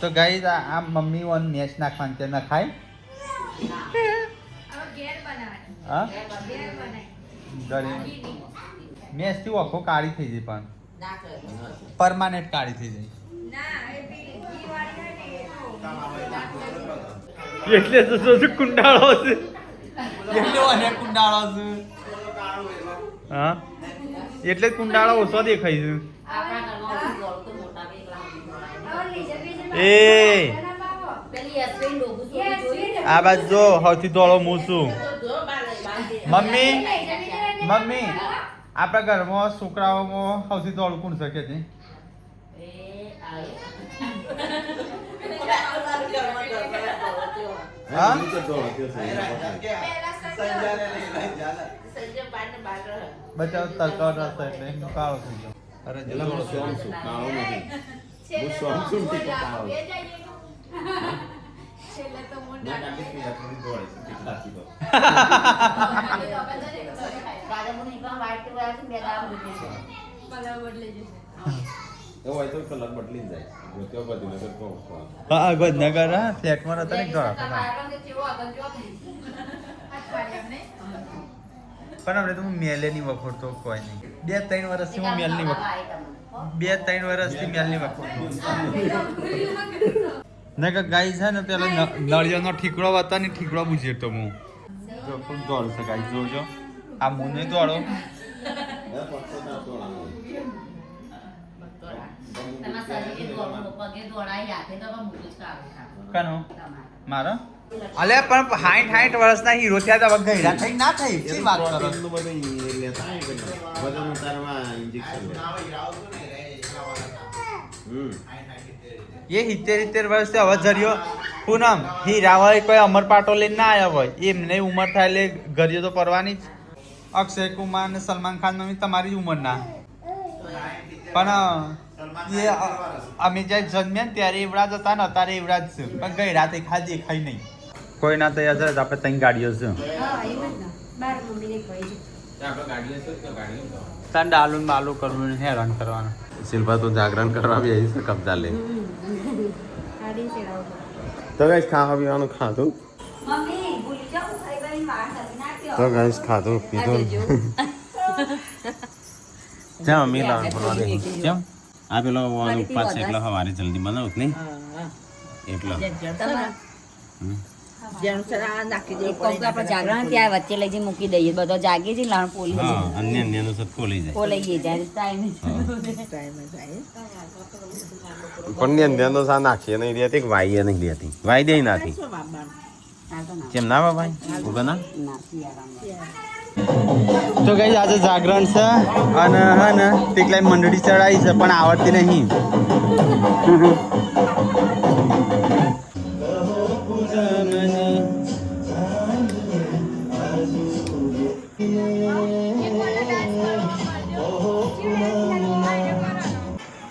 તો ગાઈસ આ mummy on match નાખવાનું છે ના ખાય હા ઘરે મેચ થી આખો કાળી થઈ જાય પણ પરમાનન્ટ કાળી થઈ જાય એટલે તો શું કુંડાળો છે એટલે અનેક કુંડાળો છે હા એટલે કુંડાળો ઓછો દેખાય છે એ આ બાજુ જો સૌથી ધોળો હું છું મમ્મી મમ્મી આપણા ઘરમાં છોકરાઓમાં સૌથી ધોળું કોણ શકે છે હા બચાવ તરકાવ રસ્તો એટલે કાળો થઈ ગયો અરે જલ્દી કાળો નથી હું સોમ છું કે કાળો છેલ્લે તો મોંડા કાઢી પીયા થોડી દોડે છે કેટલાથી તો કાળો મને એકલા વાઈટ તો આવે બે દામ બદલી છે કલર બદલી જશે એવું હોય તો કલર બદલી જાય જો તે બદલી નગર કો હા ગોધનગર ફ્લેટમાં હતા ને ઘર પણ આપણે તો મેલે ની વખોડતો કોઈ નહીં 2-3 વર્ષથી હું મેલ ની વખોડ 2-3 વર્ષથી મેલ ની વખોડતો ને કે ગાય છે ને પેલો નળિયાનો ઠીકડો હતા ને ઠીકડો બુજેતો હું જો ખૂબ દોડ છે ગાય જોજો આ મુને દોડો કનો મારો અલે પણ 60 વર્ષના હીરો થયા તો ગઈરા થઈ ના થઈ શું વાત કરો બધું લેતા વજન ઉતારવા ઇન્જેક્શન એ 70 વર્ષથી હવે જર્યો પૂનમ હીરા હોય કોઈ અમર પાટો લઈને ના આવ્યા હોય એમને ઉંમર થાય એટલે ઘરિયો તો પરવાની જ અક્ષય કુમાર ને સલમાન ખાન મમ્મી તમારી ઉંમરના પણ એ અમે જ્યારે જન્મ્યા ને ત્યારે એવડા જ હતા ને અત્યારે એવડા જ છે પણ ગઈ રાતે ખાધી ખાઈ નહીં કોઈ ના તૈયાર છે આપણે ત્રણ ગાડીઓ છે તાર ડાલું બાલું કરવું હેરાન કરવાનું શિલ્પા તો જાગરણ કરવા બી આવી છે કબજા લે તો ગાઈસ ખાવા પીવાનું ખાધું તો ગાઈસ ખાધું પીધું જ્યાં મમ્મી લાવવાનું પડવા દે કેમ આ પેલો ઉપવાસ છે એટલે સવારે જલ્દી બનાવું નહીં એટલો જાગરણ ત્યાં વચ્ચે લઈ જઈ મૂકી દઈએ બધો જાગી છે લાણ પોલી અન્ય સત્કો લઈ જાય પોલાઈએ જાય ટાઈમ પણ ધ્યાન તો સા નાખીએ નહીં રહેતી વાઈએ નહીં રહેતી વાઈ દે નાખી કેમ ના ભાઈ ઉભા ના તો ગઈ આજે જાગરણ છે અને હે ને ટીકલાઈ મંડળી ચડાવી છે પણ આવડતી નહીં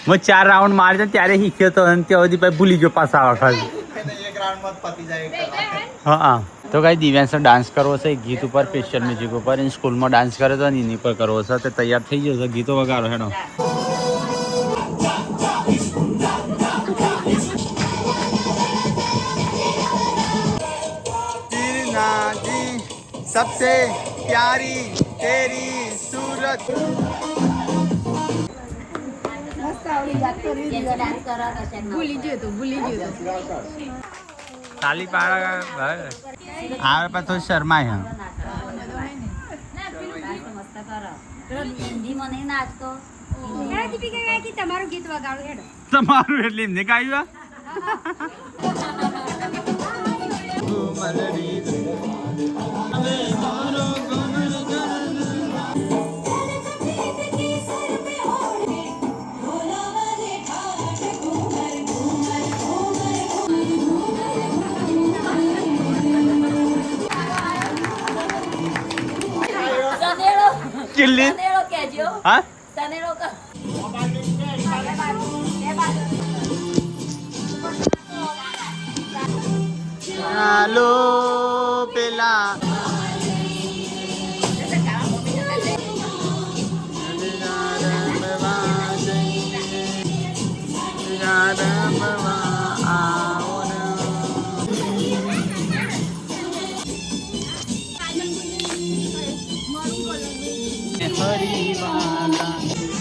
હું 4 રાઉન્ડ માર્યો ત્યારે શીખ્યો તો અને ત્યાં સુધી ભૂલી ગયો પાછા વખત હા તો કઈ દિવ્યાંશ ડાન્સ કરવો છે ગીત ઉપર સ્પેશિયલ મ્યુઝિક ઉપર સ્કૂલમાં ડાન્સ કરે તો એની પર કરવો છે તે તૈયાર થઈ ગયો છે ગીતો વગાડો હેડો सबसे प्यारी तेरी सूरत ताली पाड़ा આવે પણ તો શર્માય તમારું ગીત વગાડો હેડો તમારું એટલે એમને ગાયું કિલ્લી હા હાલો પેલા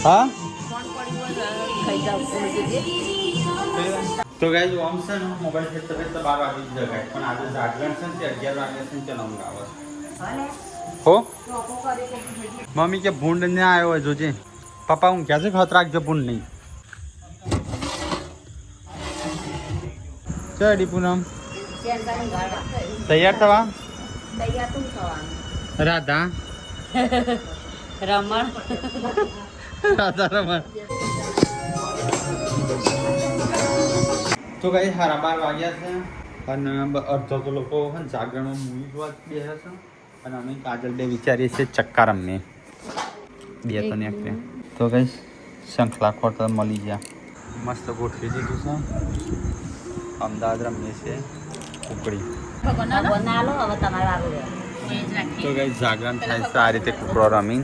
હા ફોન પડી હોય ખાઈ જાવ તો ગાઈસ ઓમ છે ને મોબાઈલ ખેતર તો 12 વાગે જગાય પણ આજે જાગરણ છે ને તે 11 વાગે છે ચલો ઊંઘ આવે હો મમ્મી કે ભૂંડ ને આવ્યો હોય જોજે પપ્પા હું ક્યાં છે ખત રાખજો ભૂંડ નહીં ચડી પૂનમ તૈયાર થવા રાધા રમણ રાધા રમણ તો કઈ સારા 12 વાગ્યા છે અને અડધો તો લોકો જાગરણમાં મૂવી જોવા બેસે છે અને અમે કાજલ બે વિચારીએ છીએ ચક્કા રમીએ બે તો ને તો કઈ શંખલા ખોટ મળી ગયા મસ્ત ગોઠવી દીધું છે અમદાવાદ રમીએ છીએ કુકડી બનાલો હવે તમારે આવું તો કઈ જાગરણ થાય છે આ રીતે કુકડો રમી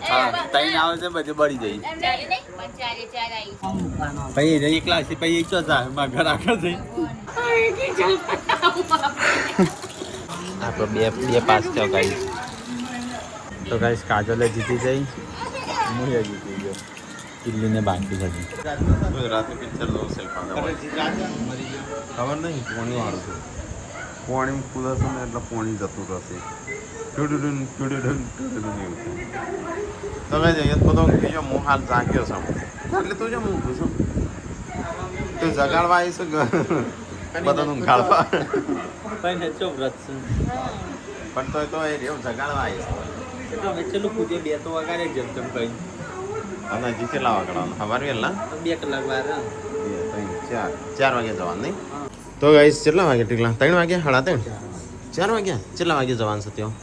હા તઈ આવે છે બધે બળી જઈ પછી એકલા છે પછી એક ચા ઘર આગળ જઈ આપણે બે પાસ થયો ગાઈસ તો ગાઈસ કાજલે જીતી જઈ મુએ જીતી ગયો દિલ્હીને બાકી હતી ગુજરાતી પિક્ચર લો સેલ્ફા ખબર નહીં પોણી વાળું છે પોણી કુદરશે ને એટલે પોણી જતું રહેશે ટુડુડુન ટુડુડુન ટુડુડુન એવું તો કઈ જઈએ બધો બીજો હું હાલ જાગ્યો છું એટલે તું જેમ ઊંઘું છું તું જગાડવા આવીશ બધાનું ગાળવા પણ હેચો વ્રત છે પણ તો એ રેવ જગાડવા આવીશ હવે ચલો કૂદે બે તો વગાડે જેમ તેમ કઈ અને હજી કેટલા વાગડાનું સવારે વહેલા 2 કલાક વાર 2 3 4 વાગે જવાનું નહીં તો ગાઈસ કેટલા વાગે ટીકલા 3 વાગ્યા 3:30 4 વાગ્યા કેટલા વાગે જવાનું છે ત્યાં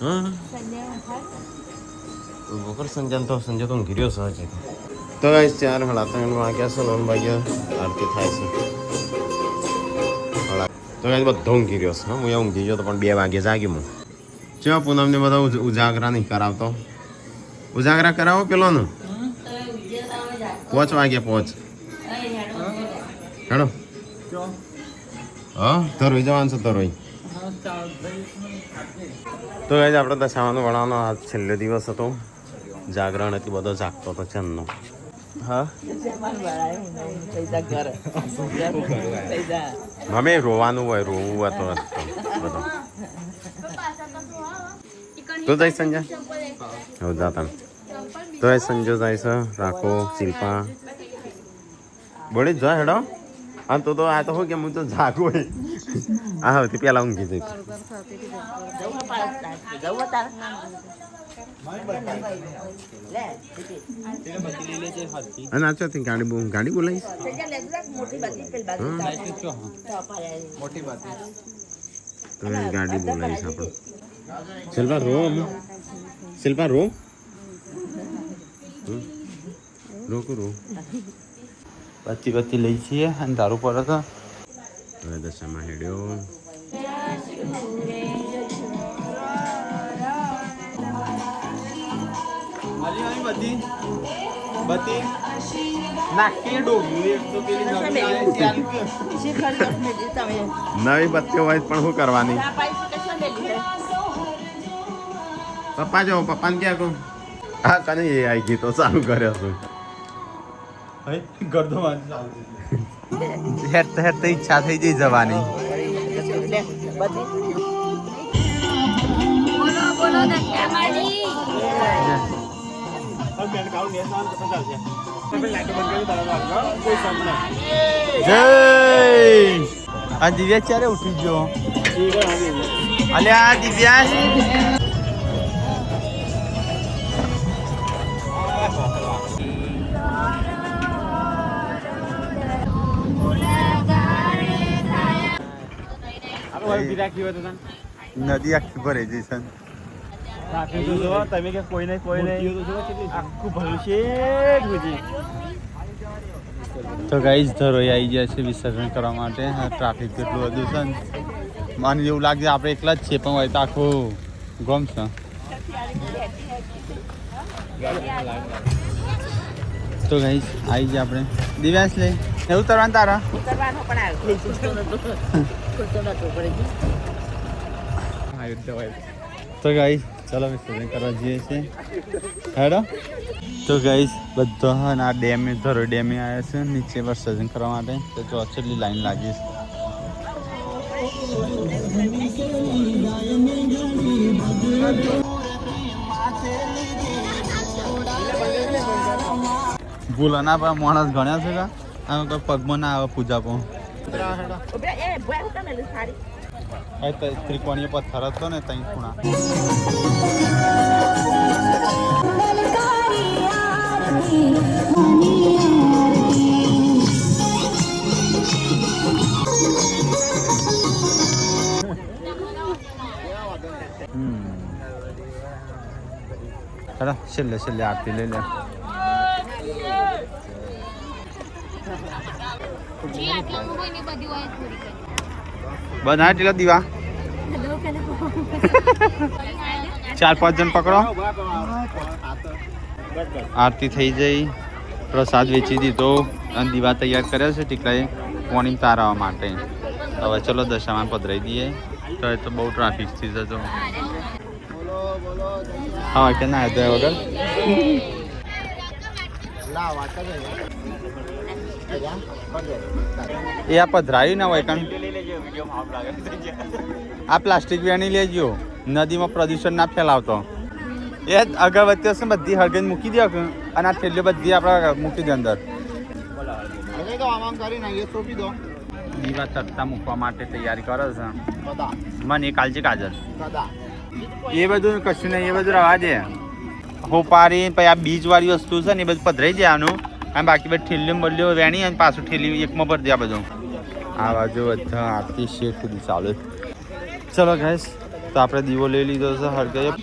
હા બપોર સંજન તો ઊંઘી રહ્યો છે હજી તો ગાઈસ 4 3:30 વાગ્યા છે 9 વાગ્યા આરતી થાય છે તો ગાઈસ બધો ઊંઘી રહ્યો છે હું ઊંઘી ગયો તો પણ 2 વાગે જાગ્યો હું ચો પૂનમને બધા ઉજાગરા નહીં કરાવતો ઉજાગરા કરાવો પેલો નું 5 વાગે પહોંચ હેડો હા તરોઈ જવાનું છે તરોઈ તો ગાઈસ આપણે દશામાનું વળાનો આ છેલ્લો દિવસ હતો જાગરણ એટલી બધો જાગતો હતો ચંદનો હા મમ્મી રોવાનું હોય રોવું હતો બધો તો જઈ સંજય હવે જાતા તો એ સંજો જાય છે રાખો શિલ્પા બોલી જ જા હેડો હા તો આ તો હોય કે હું તો જાગો આ હવે પેલા ઊંઘી જઈ અને આચો તી ગાડી બોલાવીશ તો ગાડી બોલાવીશ આપણે શિલ્પા રો રો બત્તી લઈ છીએ અને દારૂ પડે તો હવે દશામાં હેડ્યો બત્તી નાખી ડોબ્યું એક તો પેલી નવી બત્તીઓ હોય પણ શું કરવાની પપ્પા જો પપ્પાને ક્યાં કહું હા કને એ આવી ગઈ તો ચાલુ કર્યો છું ગરદો હેર તો ઈચ્છા થઈ જઈ જવાની જય આ દિવ્યા ક્યારે ઉઠી ગયો અલ્યા દિવ્યા નદી આખી ભરાઈ જઈ છે તમે કે કોઈ નહીં આખું ભર્યું છે તો ગાઈસ ધરોઈ આવી ગયા છે વિસર્જન કરવા માટે ટ્રાફિક કેટલું બધું છે ને મને એવું લાગે આપણે એકલા જ છીએ પણ હોય તો આખું ગમ છે તો ગાઈસ આવી ગયા આપણે દિવ્યાંશ લે એવું ઉતરવાનું તારા તો ગાઈસ ચલો વિસર્જન કરવા જઈએ છીએ હેડો તો ગાઈસ બધો હા આ ડેમે ધરો ડેમે આવ્યા છે નીચે વિસર્જન કરવા માટે તો જો છેલ્લી લાઈન લાગી છે ભૂલો ના પા માણસ ગણ્યા છે કા આમ કોઈ પગમાં ના આવે પૂજા પણ ત્રિકોણીય પથ્થર હતો ને ત્યાં ખૂણા છેલ્લે છેલ્લે આરતી લઈ લે બધા એટલા દીવા 4-5 જણ પકડો આરતી થઈ જઈ પ્રસાદ વેચી દીધો અને દીવા તૈયાર કર્યા છે ટીકલાએ મોર્નિંગ તારાવા માટે હવે ચલો દશામાં પધરાઈ દઈએ તો એ તો બહુ ટ્રાફિક થઈ જતો હા કે ના હતો વગર એ આ પધરાયું ના હોય કારણ આ પ્લાસ્ટિક વેણી લેજો નદીમાં પ્રદૂષણ ના ફેલાવતો એ અગરબત્તીઓ છે બધી હળગઈને મૂકી દે અને આ થેલીઓ બધી આપણે મૂકી દે અંદર દીવા તરતા મૂકવા માટે તૈયારી કરે છે મને કાલજી કાજલ એ બધું કશું નહીં એ બધું રવા દે હોપારી પછી આ બીજવાળી વસ્તુ છે ને એ બધું પધરાઈ દેવાનું અને બાકી બધી ઠેલીઓ બદલીઓ વેણી અને પાછું ઠેલી એકમાં ભરી દે આ બધું આ બાજુ બધા આરતી શેઠ સુધી ચાલે ચલો ગાઈસ તો આપણે દીવો લઈ લીધો છે હળગાઈ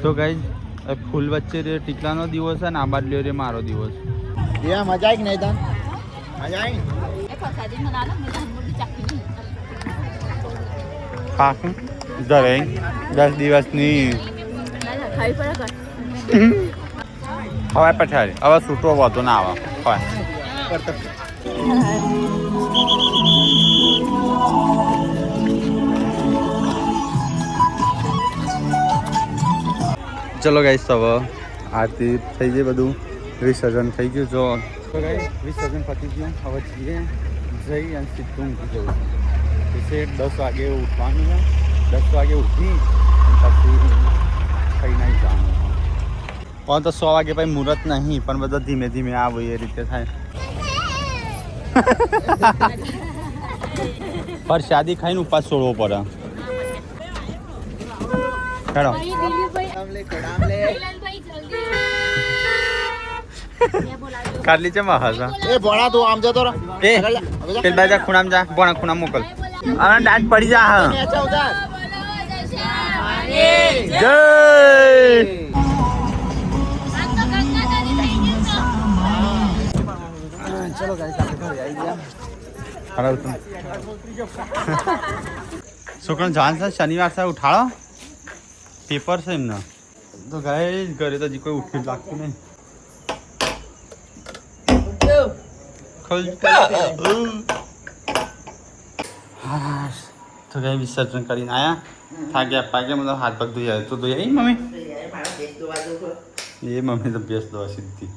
તો ગાઈસ ફૂલ વચ્ચે રે ટીકલાનો દીવો છે ને આ બાદ લ્યો રે મારો દીવો છે મજા આવી નહીં તન મજા આવી પાકું ધરે 10 દિવસની હવે પછાડી હવે છૂટો વધુ ના આવે હવે ચલો ગાઈસ હવે આરતી થઈ ગઈ બધું વિસર્જન થઈ ગયું જો વિસર્જન પતી ગયું હવે જઈએ જઈ અને સીધું ઊંઘી જવું પછી 10 વાગે ઉઠવાનું છે 10 વાગે ઉઠી પછી ખાઈ નહીં જવાનું પણ તો 100 વાગે પછી મુહૂર્ત નહીં પણ બધા ધીમે ધીમે આવે એ રીતે થાય પ્રસાદી ખાઈને ઉપાસ છોડવો પડે ચાલો કાટલી છે મહાસા એ ભણા તું આમ જતો રહે એ પેલ બાજા ખૂણામાં જા બોણા ખૂણા મોકલ અને દાંત પડી જા હા જય ચલો ગાઈસ આપણે ઘરે આવી ગયા ખરાબ તું છોકરાને જાન છે શનિવાર છે ઉઠાડો પેપર છે એમને તો ગાઈસ ઘરે તો હજી કોઈ ઉઠી લાગતું નહીં તો કઈ વિસર્જન કરીને આયા થાક્યા પાક્યા મતલબ હાથ પગ ધોઈ આવ્યો તો ધોઈ આવી મમ્મી એ મમ્મી તો બેસ દો સીધી